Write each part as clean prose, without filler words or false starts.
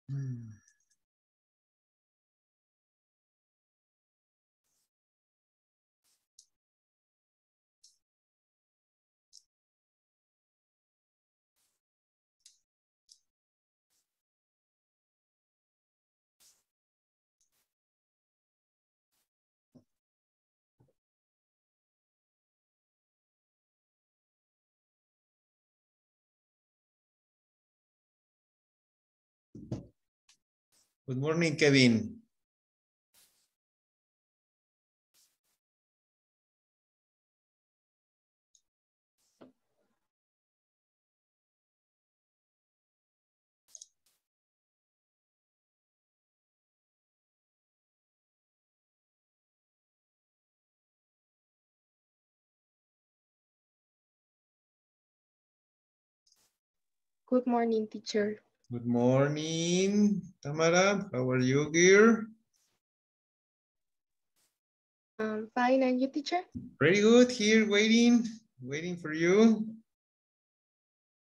Good morning, Kevin. Good morning, teacher. Good morning, Tamara. How are you, dear? I'm fine, and you, teacher? Very good here, waiting for you.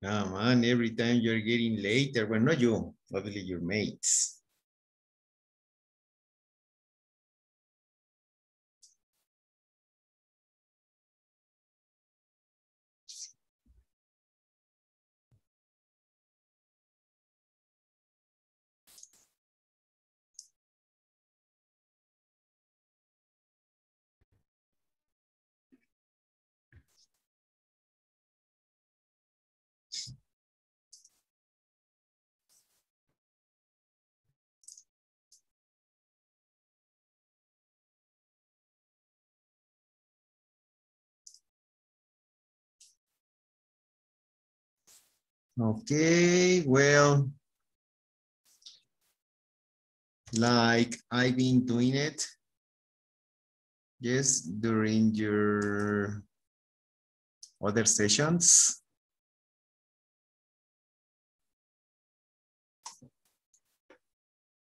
Come on, every time you're getting later. Well, not you, obviously your mates. Okay, well, like I've been doing it, yes, during your other sessions.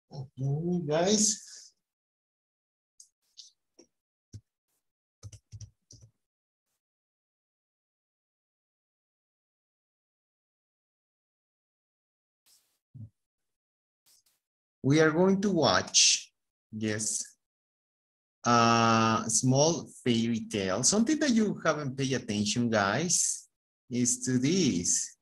Okay, guys. We are going to watch, yes, a small fairy tale. Something that you haven't paid attention, guys, is to this.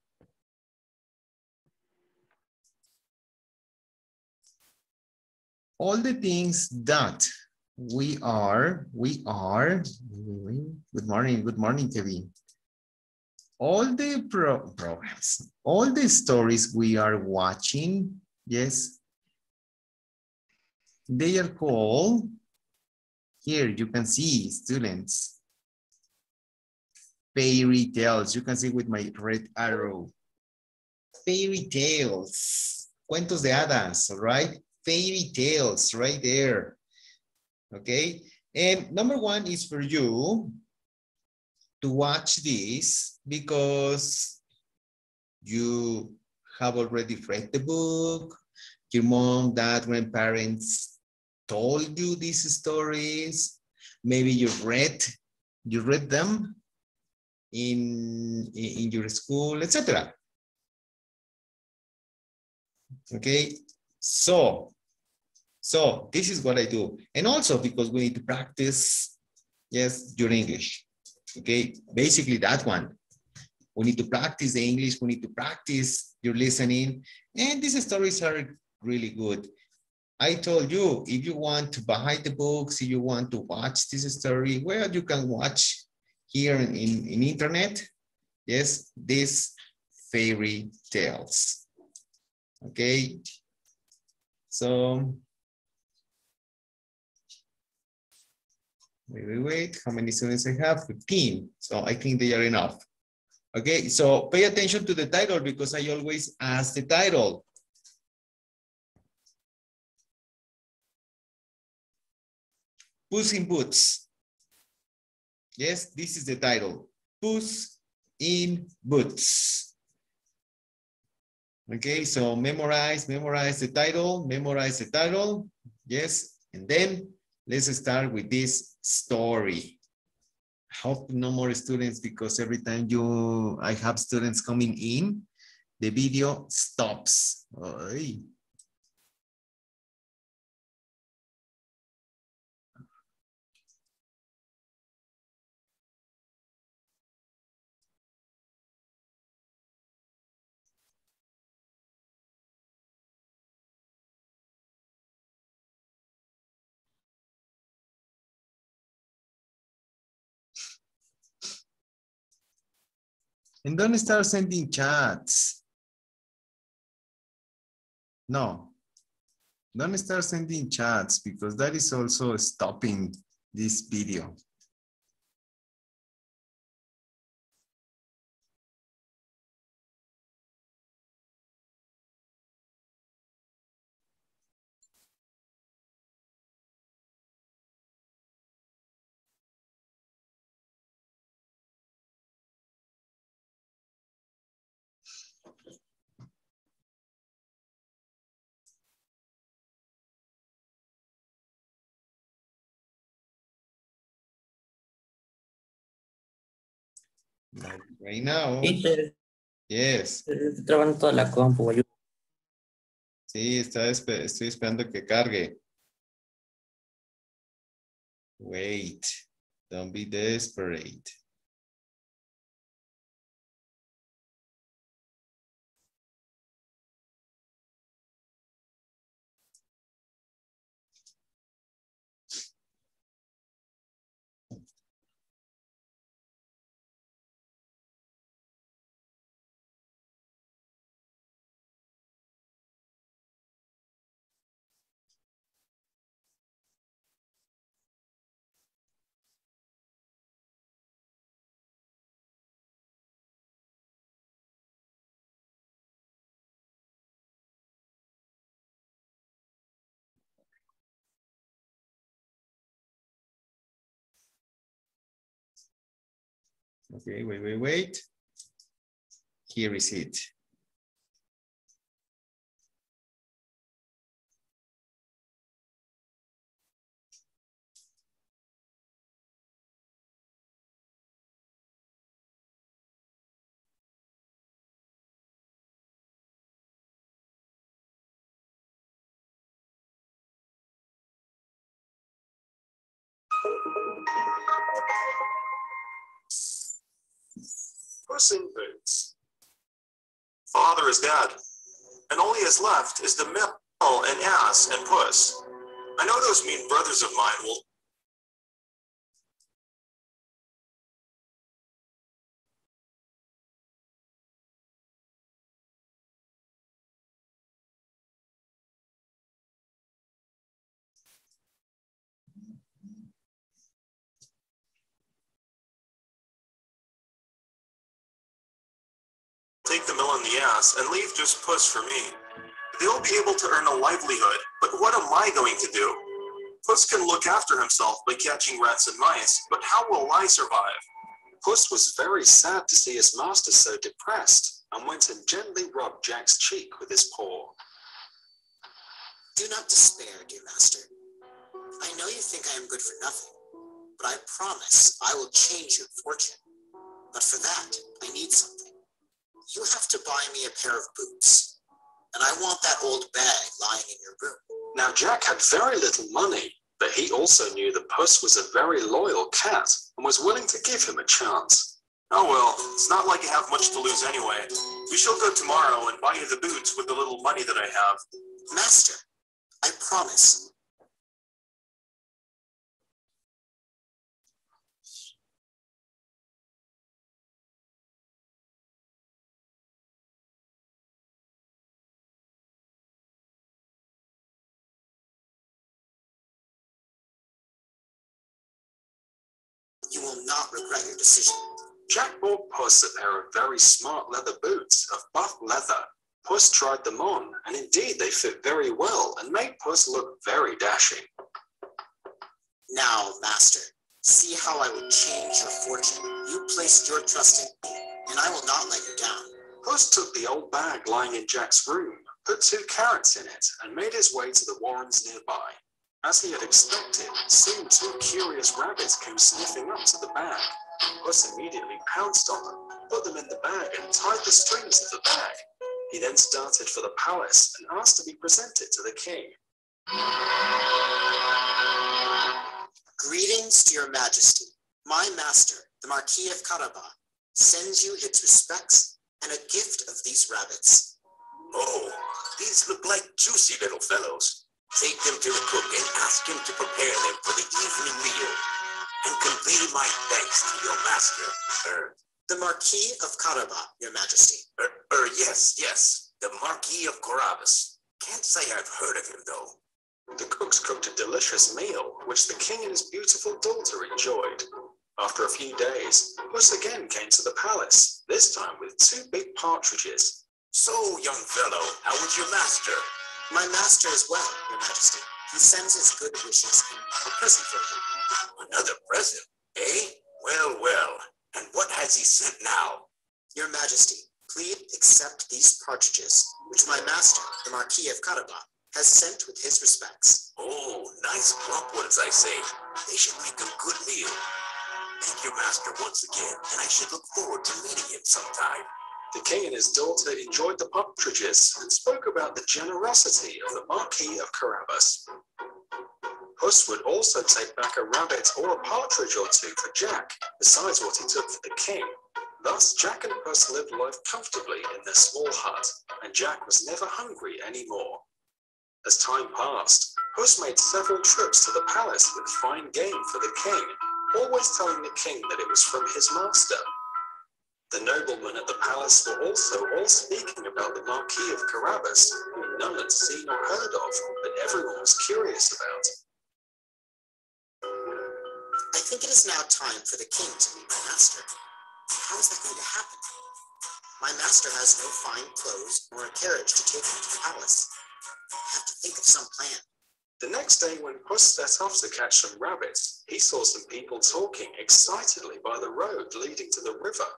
All the things that we are, good morning, Kevin. All the programs, all the stories we are watching, yes, they are called, here you can see, students, fairy tales. You can see with my red arrow. Fairy tales, cuentos de hadas, all right? Fairy tales right there, okay? And number one is for you to watch this because you have already read the book, your mom, dad, grandparents told you these stories, maybe you read them in your school, etc. Okay, so this is what I do. And also because we need to practice, yes, your English. Okay, basically that one. We need to practice the English, we need to practice your listening, and these stories are really good. I told you, if you want to buy the books, if you want to watch this story, well, you can watch here in internet, yes, these fairy tales. Okay, so wait, how many students I have? 15, so I think they are enough. Okay, so pay attention to the title because I always ask the title. Puss in Boots. Yes, this is the title. Puss in Boots. Okay, so memorize the title. Yes, and then let's start with this story. I hope no more students because every time I have students coming in, the video stops. Oy. And don't start sending chats. No, don't start sending chats because that is also stopping this video. Like right now. Teacher, Yes. estoy trabajando toda la compu. Sí, estoy esperando que cargue. Wait. Don't be desperate. Okay, wait. Here is it. Puss in Boots. Father is dead, and all he has left is the mill and ass and puss. I know those mean brothers of mine will take the mill and the ass and leave just puss for me. They'll be able to earn a livelihood, but what am I going to do? Puss can look after himself by catching rats and mice, but how will I survive? Puss was very sad to see his master so depressed and went and gently rubbed Jack's cheek with his paw. Do not despair, dear master. I know you think I am good for nothing, but I promise I will change your fortune. But for that, I need something. You have to buy me a pair of boots, and I want that old bag lying in your room. Now Jack had very little money, but he also knew that Puss was a very loyal cat and was willing to give him a chance. Oh well, it's not like I have much to lose anyway. We shall go tomorrow and buy you the boots with the little money that I have. Master, I promise. You will not regret your decision. Jack bought Puss a pair of very smart leather boots of buff leather. Puss tried them on, and indeed they fit very well and made Puss look very dashing. Now, master, see how I will change your fortune. You placed your trust in me, and I will not let you down. Puss took the old bag lying in Jack's room, put 2 carrots in it, and made his way to the warrens nearby. As he had expected, soon 2 curious rabbits came sniffing up to the bag. Puss immediately pounced on them, put them in the bag, and tied the strings of the bag. He then started for the palace and asked to be presented to the king. Greetings to your majesty. My master, the Marquis of Caraba, sends you its respects and a gift of these rabbits. Oh, these look like juicy little fellows. Take them to the cook and ask him to prepare them for the evening meal. And convey my thanks to your master. The Marquis of Caraba, Your Majesty. Yes. The Marquis of Carabas. Can't say I've heard of him, though. The cooks cooked a delicious meal, which the king and his beautiful daughter enjoyed. After a few days, Puss again came to the palace, this time with 2 big partridges. So, young fellow, how was your master? My master is well, Your Majesty. He sends his good wishes and a present for you. Another present, eh? Well. And what has he sent now? Your Majesty, please accept these partridges, which my master, the Marquis of Caraba, has sent with his respects. Oh, nice plump ones, I say. They should make a good meal. Thank your master once again, and I should look forward to meeting him sometime. The king and his daughter enjoyed the partridges and spoke about the generosity of the Marquis of Carabas. Puss would also take back a rabbit or a partridge or 2 for Jack, besides what he took for the king. Thus, Jack and Puss lived life comfortably in their small hut, and Jack was never hungry anymore. As time passed, Puss made several trips to the palace with fine game for the king, always telling the king that it was from his master. The noblemen at the palace were also all speaking about the Marquis of Carabas, whom none had seen or heard of, but everyone was curious about. I think it is now time for the king to meet my master. How is that going to happen? My master has no fine clothes nor a carriage to take him to the palace. I have to think of some plan. The next day, when Puss set off to catch some rabbits, he saw some people talking excitedly by the road leading to the river.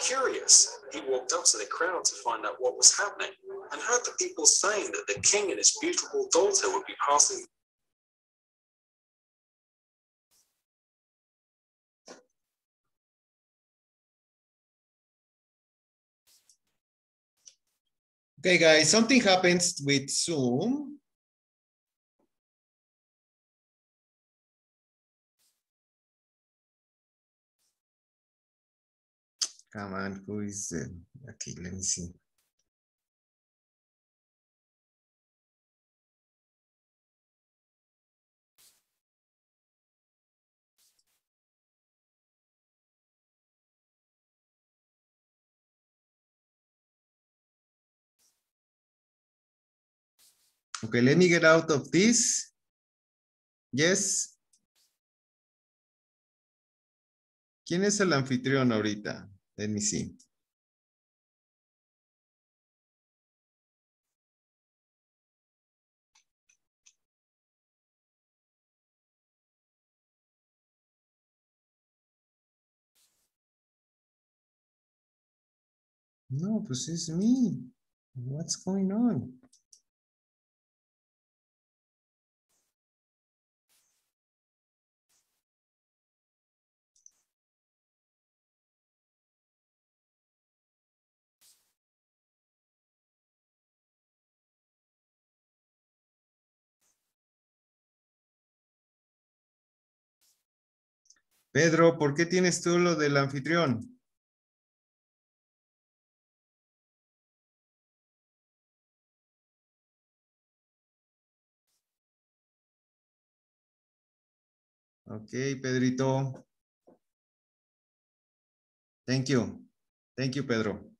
Curious, he walked up to the crowd to find out what was happening, and heard the people saying that the king and his beautiful daughter would be passing. Okay, guys, something happens with Zoom. Come on, who is it? Okay, let me see. Okay, let me get out of this. Yes. ¿Quién es el anfitrión ahorita? Let me see. No, pues it's me. What's going on? Pedro, ¿por qué tienes tú lo del anfitrión? Ok, Pedrito. Thank you. Thank you, Pedro.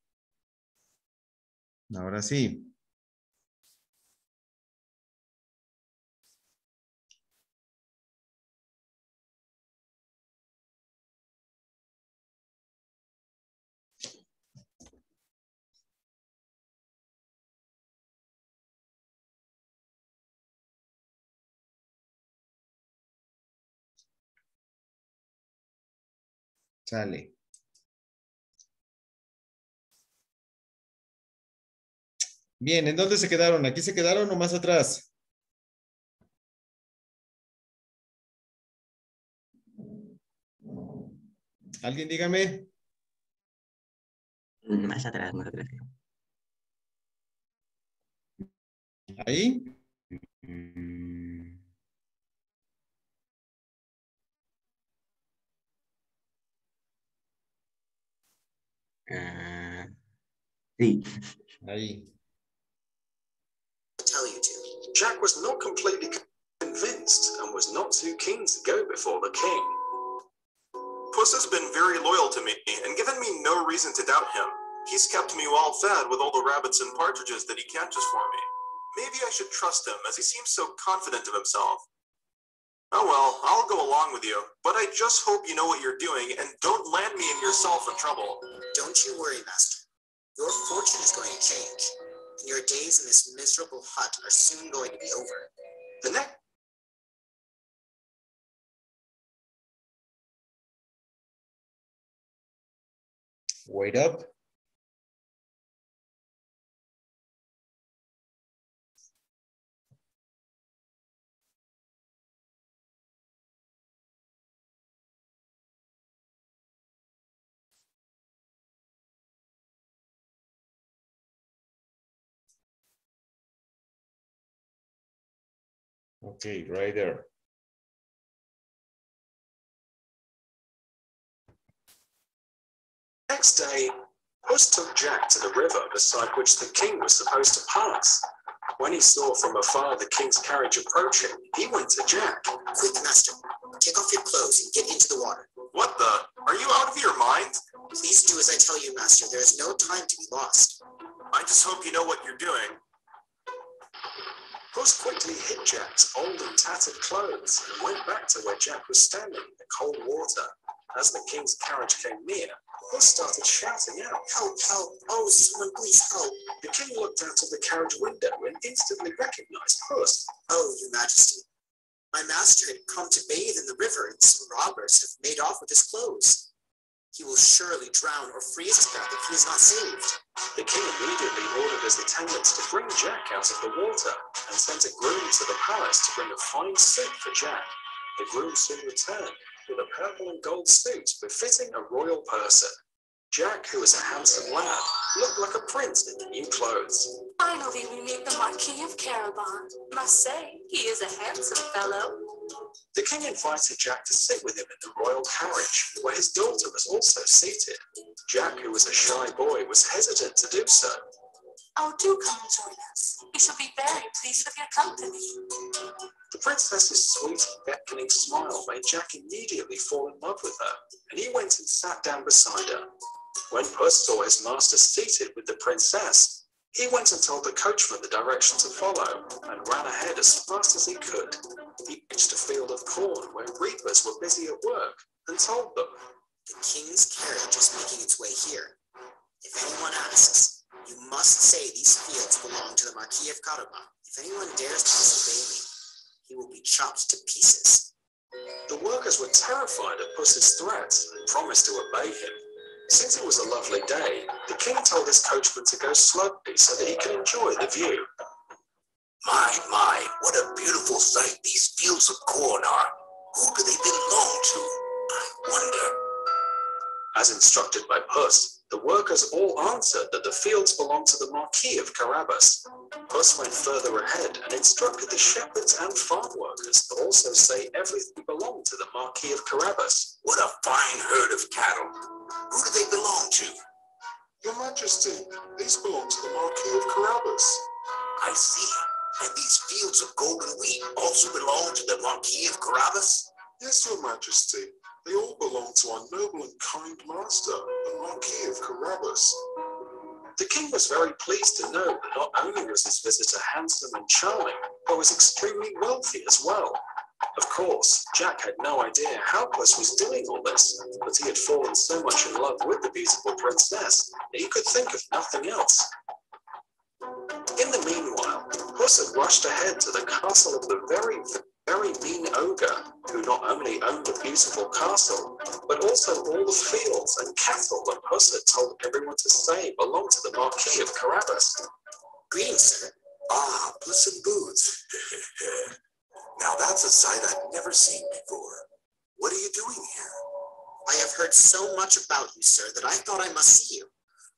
Ahora sí. Sale. Bien, ¿en dónde se quedaron? ¿Aquí se quedaron o más atrás? ¿Alguien dígame? Más atrás. ¿Ahí? Sí. Ahí. Tell you to. Jack was not completely convinced and was not too keen to go before the king. Puss has been very loyal to me and given me no reaon to doubt him. He's kept me well fed with all the rabbits and partridges that he catches for me. Maybe I should trust him, as he seems so confident of himself. Oh well, I'll go along with you, but I just hope you know what you're doing and don't land me and yourself in trouble. Don't you worry, Master. Your fortune is going to change, and your days in this miserable hut are soon going to be over. The next Wait up. Okay, right there. Next day, Puss took Jack to the river beside which the king was supposed to pass. When he saw from afar the king's carriage approaching, he went to Jack. Quick, Master, take off your clothes and get into the water. What the? Are you out of your mind? Please do as I tell you, Master. There is no time to be lost. I just hope you know what you're doing. Puss quickly hid Jack's old and tattered clothes and went back to where Jack was standing in the cold water. As the king's carriage came near, Puss started shouting out, Help, help, oh, someone please help. The king looked out of the carriage window and instantly recognized Puss. Oh, your majesty, my master had come to bathe in the river and some robbers have made off with his clothes. He will surely drown or freeze to death if he is not saved. The king immediately ordered his attendants to bring Jack out of the water and sent a groom to the palace to bring a fine suit for Jack. The groom soon returned with a purple and gold suit befitting a royal person. Jack, who was a handsome lad, looked like a prince in the new clothes. Finally, we meet the Marquis of Carabas. Must say, he is a handsome fellow. The king invited Jack to sit with him in the royal carriage, where his daughter was also seated. Jack, who was a shy boy, was hesitant to do so. Oh, do come and join us. We shall be very pleased with your company. The princess's sweet and beckoning smile made Jack immediately fall in love with her, and he went and sat down beside her. When Puss saw his master seated with the princess, he went and told the coachman the direction to follow, and ran ahead as fast as he could. He reached a field of corn where reapers were busy at work, and told them, The king's carriage is making its way here. If anyone asks, you must say these fields belong to the Marquis of Carabas. If anyone dares to disobey me, he will be chopped to pieces. The workers were terrified at Puss's threats and promised to obey him. Since it was a lovely day, the king told his coachman to go slowly so that he could enjoy the view. My, what a beautiful sight these fields of corn are. Who do they belong to? I wonder. As instructed by Puss, the workers all answered that the fields belonged to the Marquis of Carabas. Puss went further ahead and instructed the shepherds and farm workers to also say everything belonged to the Marquis of Carabas. What a fine herd of cattle. Who do they belong to? Your Majesty, these belong to the Marquis of Carabas. I see. And these fields of golden wheat also belong to the Marquis of Carabas? Yes, Your Majesty. They all belong to our noble and kind master, the Marquis of Carabas. The king was very pleased to know that not only was his visitor handsome and charming, but was extremely wealthy as well. Of course, Jack had no idea how Puss was doing all this, but he had fallen so much in love with the beautiful princess that he could think of nothing else. In the meanwhile, Puss had rushed ahead to the castle of the very mean ogre, who not only owned the beautiful castle, but also all the fields and cattle that Puss had told everyone to say belonged to the Marquis of Carabas. Greetings, sir. Ah, Puss in Boots. Now that's a sight I've never seen before. What are you doing here? I have heard so much about you, sir, that I thought I must see you.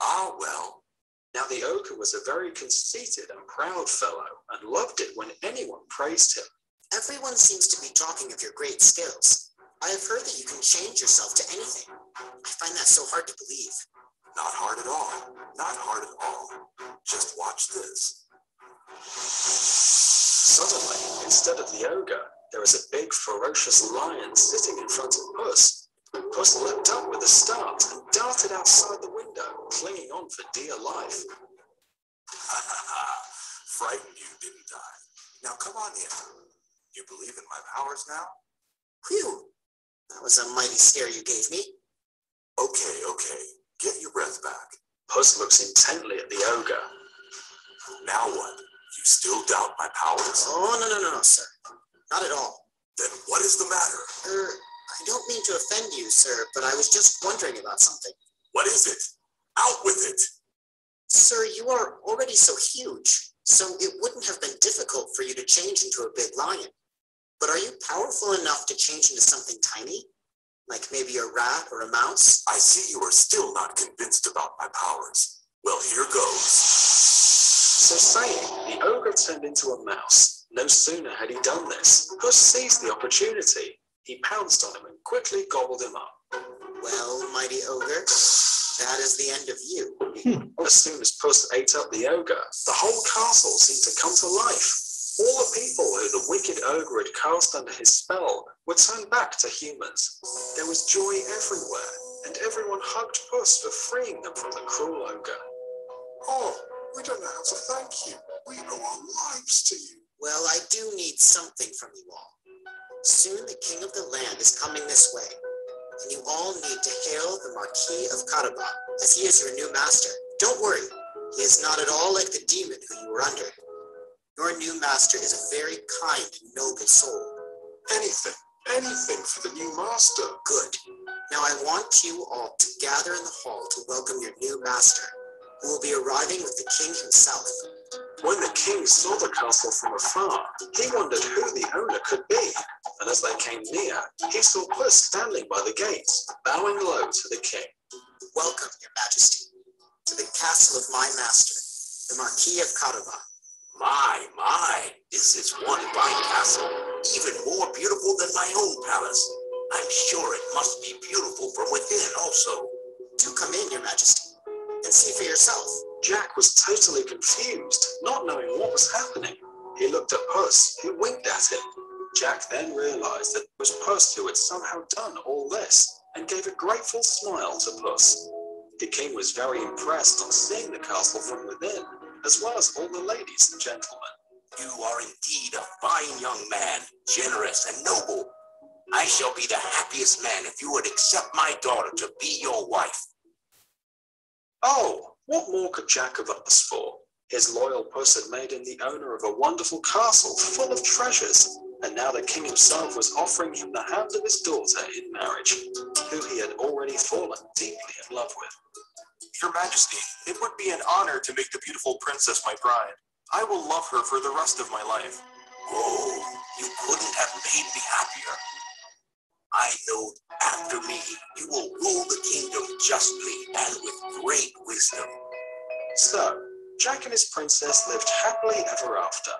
Ah, well. Now the ogre was a very conceited and proud fellow, and loved it when anyone praised him. Everyone seems to be talking of your great skills. I have heard that you can change yourself to anything. I find that so hard to believe. Not hard at all. Not hard at all. Just watch this. Suddenly, instead of the ogre, there was a big, ferocious lion sitting in front of Puss. Puss leapt up with a start and darted outside the window, clinging on for dear life. Ha ha ha! Frightened you, didn't I? Now come on in. You believe in my powers now? Whew, that was a mighty scare you gave me. Okay. Get your breath back. Puss looks intently at the ogre. Now what? You still doubt my powers? Oh, no, sir. Not at all. Then what is the matter? I don't mean to offend you, sir, but I was just wondering about something. What is it? Out with it! Sir, you are already so huge, so it wouldn't have been difficult for you to change into a big lion. But are you powerful enough to change into something tiny? Like maybe a rat or a mouse? I see you are still not convinced about my powers. Well, here goes. So saying, the ogre turned into a mouse. No sooner had he done this, Puss seized the opportunity. He pounced on him and quickly gobbled him up. Well, mighty ogre, that is the end of you. As soon as Puss ate up the ogre, the whole castle seemed to come to life. All the people who the wicked ogre had cast under his spell were turned back to humans. There was joy everywhere, and everyone hugged Puss for freeing them from the cruel ogre. Oh, we don't know how to thank you. We owe our lives to you. Well, I do need something from you all. Soon the king of the land is coming this way, and you all need to hail the Marquis of Carabas, as he is your new master. Don't worry, he is not at all like the demon who you were under. Your new master is a very kind and noble soul. Anything for the new master. Good. Now I want you all to gather in the hall to welcome your new master, who will be arriving with the king himself. When the king saw the castle from afar, he wondered who the owner could be. And as they came near, he saw Puss standing by the gates, bowing low to the king. Welcome, your majesty, to the castle of my master, the Marquis of Carabas. My, this is one fine castle, even more beautiful than my own palace. I'm sure it must be beautiful from within also. Do come in, your majesty, and see for yourself. Jack was totally confused, not knowing what was happening. He looked at Puss, who winked at him. Jack then realized that it was Puss who had somehow done all this, and gave a grateful smile to Puss. The king was very impressed on seeing the castle from within, as well as all the ladies and gentlemen. You are indeed a fine young man, generous and noble. I shall be the happiest man if you would accept my daughter to be your wife. Oh, what more could Jack have asked for? His loyal Puss had made him the owner of a wonderful castle full of treasures, and now the king himself was offering him the hand of his daughter in marriage, who he had already fallen deeply in love with. Your Majesty, it would be an honor to make the beautiful princess my bride. I will love her for the rest of my life. Oh, you couldn't have made me happier. I know after me, you will rule the kingdom justly and with great wisdom. So, Jack and his princess lived happily ever after.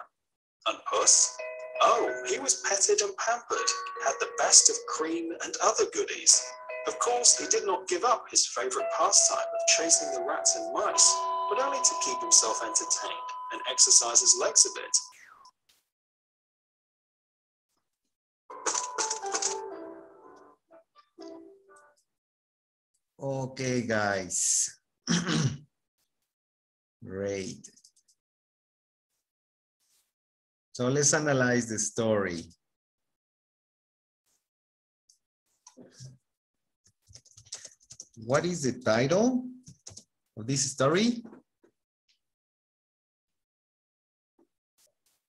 And Puss? Oh, he was petted and pampered, had the best of cream and other goodies. Of course, he did not give up his favourite pastime of chasing the rats and mice, but only to keep himself entertained and exercise his legs a bit. Okay, guys. Great. So let's analyze the story. What is the title of this story?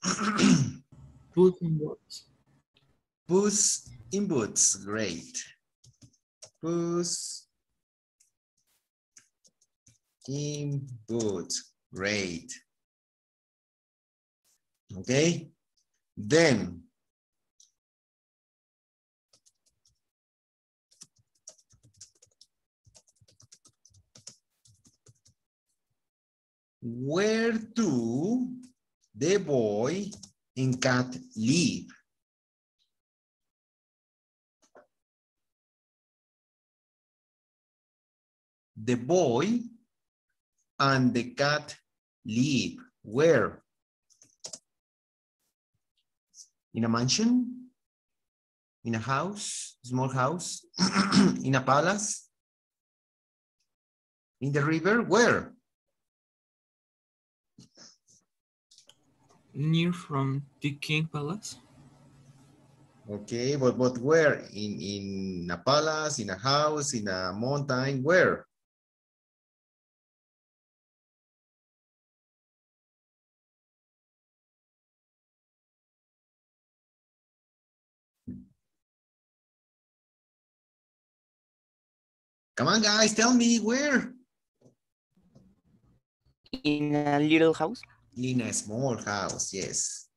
Puss in Boots. Puss in Boots, great. Puss in Boots, great. Okay, then where do the boy and cat live? The boy and the cat live where? In a mansion? In a house, small house, in a palace, in the river, where? Near from the king palace. Okay, but where? In a palace, in a house, in a mountain, where? Come on, guys, tell me where? In a little house. In a small house, yes.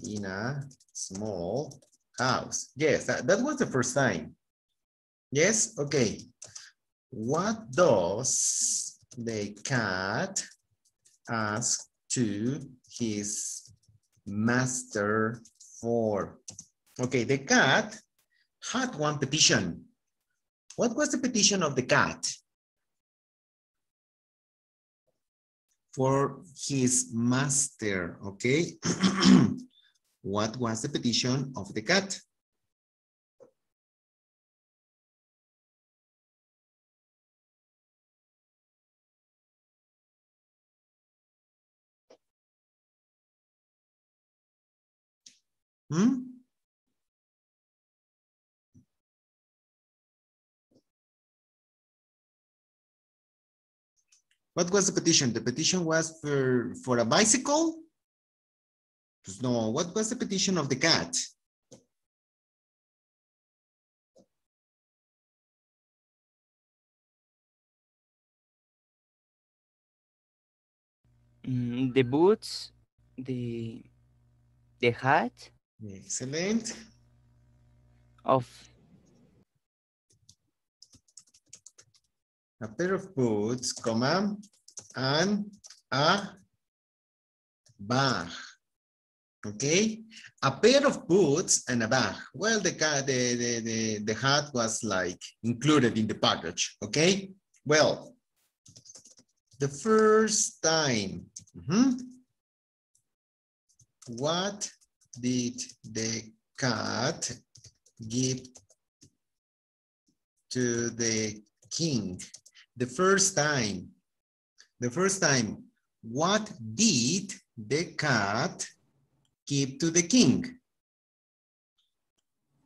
In a small house. Yes, that was the first time. Yes, okay. What does the cat ask to his master for? Okay, the cat had one petition. What was the petition of the cat? For his master, okay? What was the petition of the cat? Hmm? What was the petition? The petition was for a bicycle? No, what was the petition of the cat? The boots, the hat Excellent. of A pair of boots, comma, and a bag. Okay, a pair of boots and a bag. Well, the hat was like included in the package. Okay, well, the first time. What did the cat give to the king? The first time, what did the cat give to the king?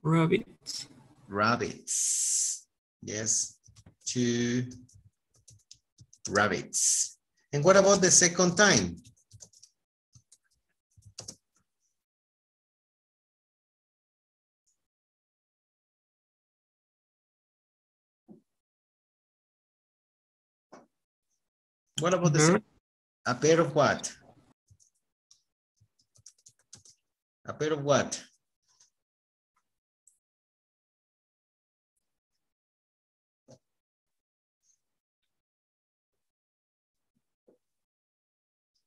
Rabbits. Rabbits. Yes, 2 rabbits. And what about the second time? What about the second? A pair of what? A pair of what?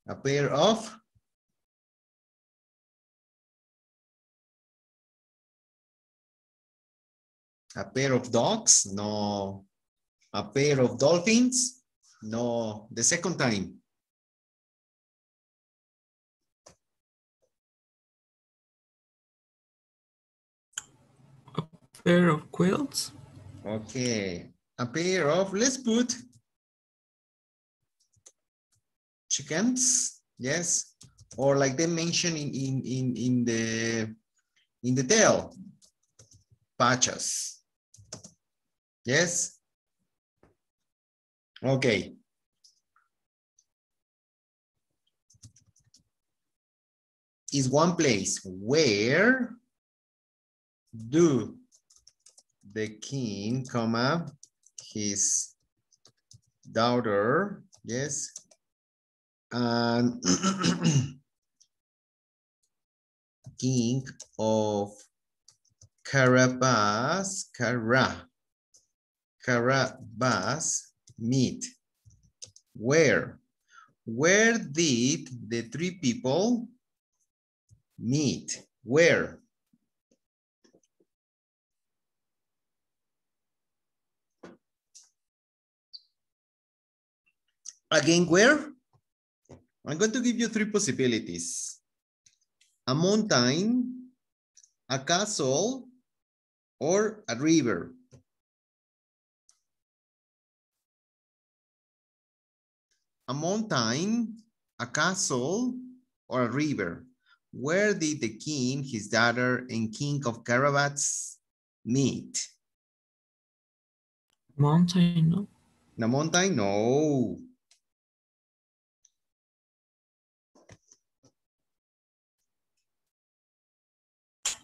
A pair of? A pair of dogs? No. A pair of dolphins? No. The second time. A pair of quilts. Okay. A pair of, let's put chickens. Yes. Or like they mentioned in the tale, pachas. Yes. Okay. Is one place where do the king, comma, his daughter, yes, and king of Carabas meet. Where did the 3 people meet? Where? Again, where? I'm going to give you 3 possibilities. A mountain, a castle, or a river? A mountain, a castle, or a river? Where did the king, his daughter, and king of Caravats meet? Mountain, no? The mountain? No.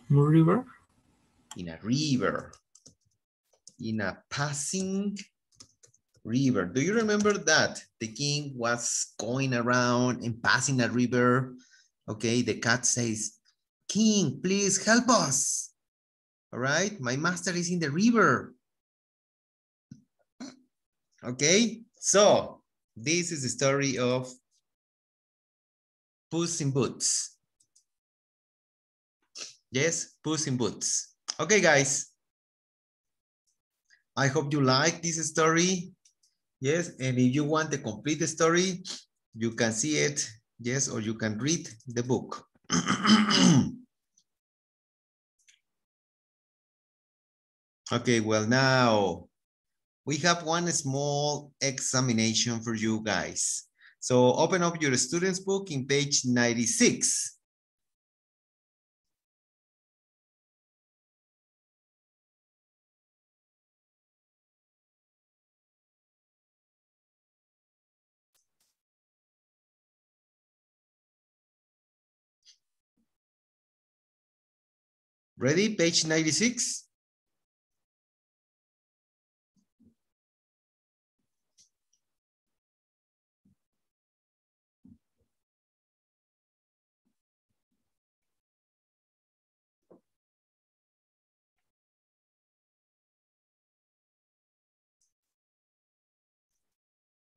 River? In a river. In a passing river. Do you remember that? The king was going around and passing a river. Okay, the cat says, King, please help us. All right, my master is in the river. Okay, so this is the story of Puss in Boots. Yes, Puss in Boots. Okay, guys. I hope you like this story. Yes, and if you want the complete story, you can see it, yes, or you can read the book. Okay, well now, we have one small examination for you guys. So open up your student's book in page 96. Ready? Page 96.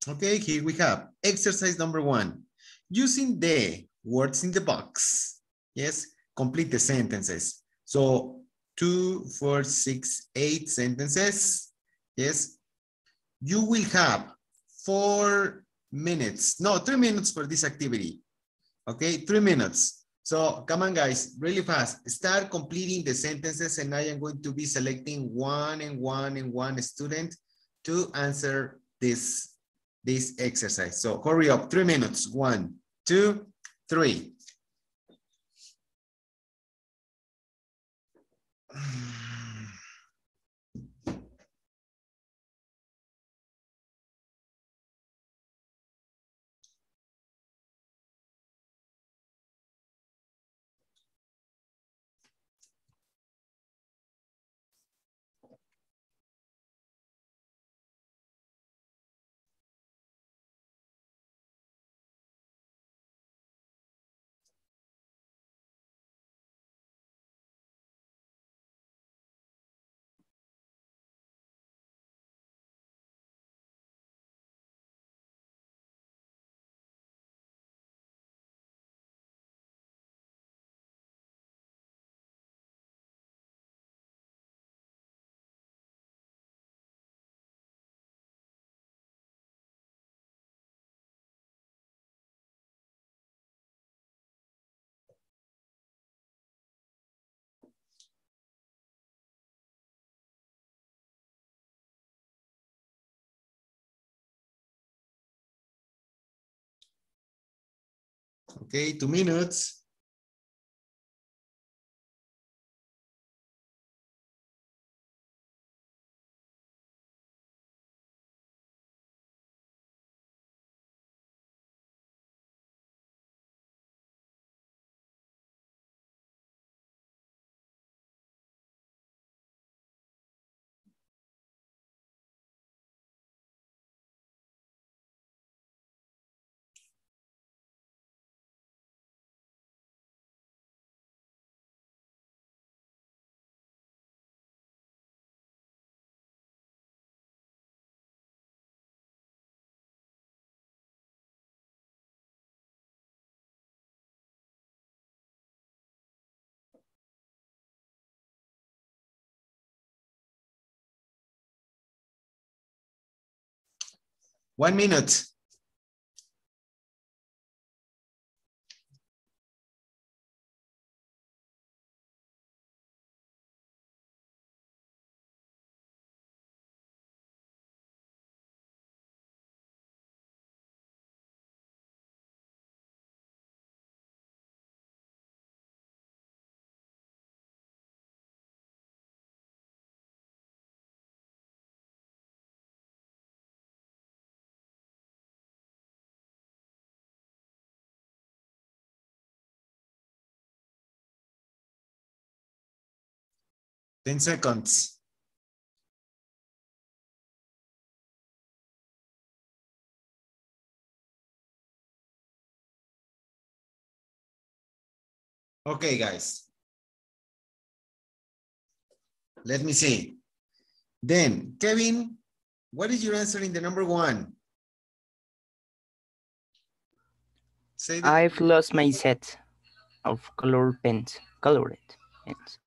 Okay, here we have exercise number 1. Using the words in the box, yes, complete the sentences. So 2, 4, 6, 8 sentences, yes. You will have 4 minutes, no, 3 minutes for this activity, okay, 3 minutes. So come on guys, really fast, start completing the sentences and I am going to be selecting one student to answer this exercise. So hurry up, 3 minutes, 1, 2, 3. Okay, 2 minutes. One minute. 10 seconds. Okay, guys. Let me see. Then, Kevin, what is your answer in the number 1? Say the I've lost my set of colored pens. Colored pens.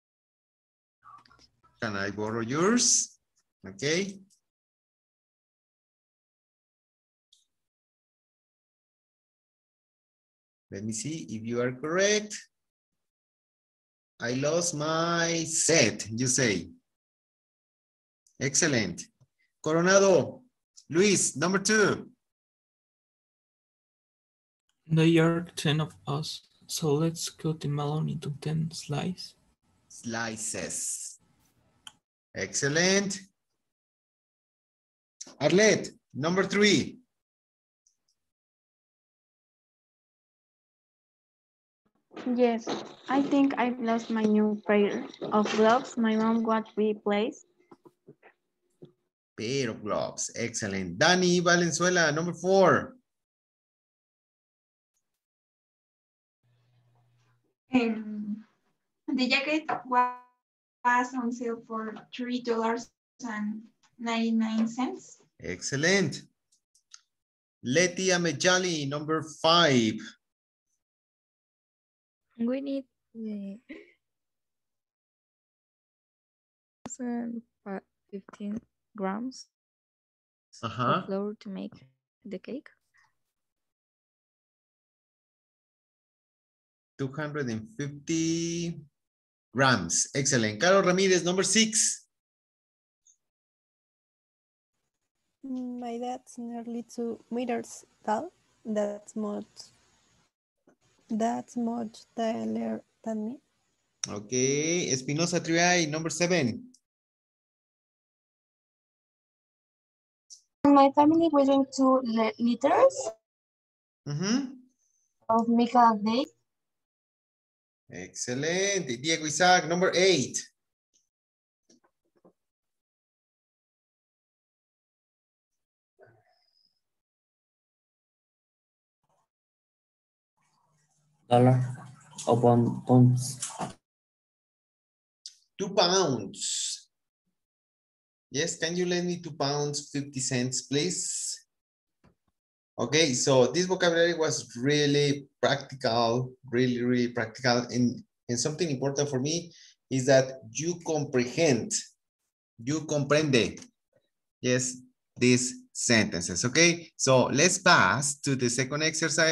Can I borrow yours? Okay. Let me see if you are correct. I lost my set, you say. Excellent. Coronado, Luis, number 2. There are 10 of us, so let's cut the melon into 10 slices. Slices. Excellent. Arlette, number 3. Yes, I think I've lost my new pair of gloves my mom got replaced. Pair of gloves. Excellent. Danny Valenzuela, number 4. The jacket was on sale for $3.99. Excellent. Leti Amejali, number 5. We need 15 grams of flour to make the cake. 250 grams. Excellent. Carlos Ramirez, number 6. My dad's nearly 2 meters tall. That's much taller than me. Okay. Espinosa Triay, number 7. My family we drink 2 liters of milk a day. Excellent. Diego Isaac, number 8. $1 upon pounds. 2 pounds. Yes, can you lend me 2 pounds, 50 cents, please? Okay, so this vocabulary was really practical, really practical. And something important for me is that you comprehend, you comprende, yes, these sentences, okay? So let's pass to the second exercise.